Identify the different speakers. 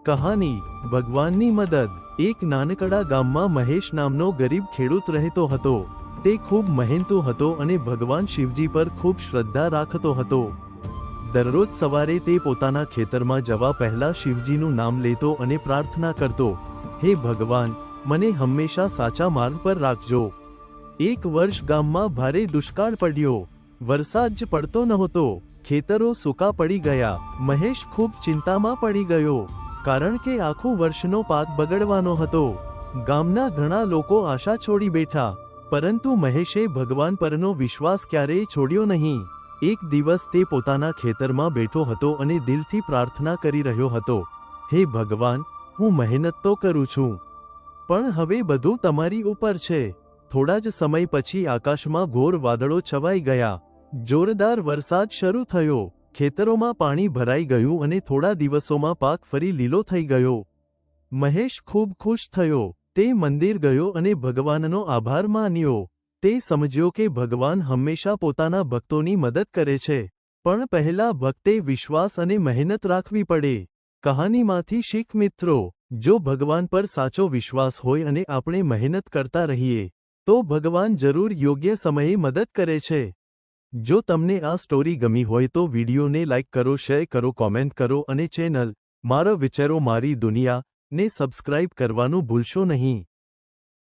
Speaker 1: કહાની ભગવાનની મદદ। એક નાનકડા ગામમાં મહેશ નામનો ગરીબ ખેડૂત રહેતો હતો। તે ખૂબ મહેનતુ હતો અને ભગવાન શિવજી પર ખૂબ શ્રદ્ધા રાખતો હતો। દરરોજ સવારે તે પોતાના ખેતરમાં જવા પહેલા શિવજીનું નામ લેતો અને પ્રાર્થના કરતો, હે ભગવાન, મને હંમેશા સાચા માર્ગ પર રાખજો। એક વર્ષ ગામમાં ભારે દુષ્કાળ પડ્યો। વરસાદ જ પડતો નહોતો। ખેતરો સૂકા પડી ગયા। મહેશ ખૂબ ચિંતામાં પડી ગયો, કારણ કે આખું વર્ષનો પાક બગડવાનો હતો। ગામના ઘણા લોકો આશા છોડી બેઠા, પરંતુ મહેશે ભગવાન પરનો વિશ્વાસ ક્યારેય છોડ્યો નહીં। એક દિવસ તે પોતાના ખેતરમાં બેઠો હતો અને દિલથી પ્રાર્થના કરી રહ્યો હતો, હે ભગવાન, હું મહેનત તો કરું છું, પણ હવે બધું તમારી ઉપર છે। થોડા જ સમય પછી આકાશમાં ઘોર વાદળો છવાઈ ગયા। જોરદાર વરસાદ શરૂ થયો। ખેતરોમાં પાણી ભરાઈ ગયું અને થોડા દિવસોમાં પાક ફરી લીલો થઈ ગયો। મહેશ ખૂબ ખુશ થયો। તે મંદિર ગયો અને ભગવાનનો આભાર માન્યો। તે સમજ્યો કે ભગવાન હંમેશા પોતાના ભક્તોની મદદ કરે છે, પણ પહેલા ભક્તે વિશ્વાસ અને મહેનત રાખવી પડે। કહાનીમાંથી શીખ મિત્રો, જો ભગવાન પર સાચો વિશ્વાસ હોય અને આપણે મહેનત કરતા રહીએ, તો ભગવાન જરૂર યોગ્ય સમયે મદદ કરે છે। જો તમને આ સ્ટોરી ગમી હોય તો વિડીયોને લાઇક કરો, શેર કરો, કોમેન્ટ કરો અને ચેનલ મારા વિચારો મારી દુનિયા ને સબસ્ક્રાઇબ કરવાનું ભૂલશો નહીં।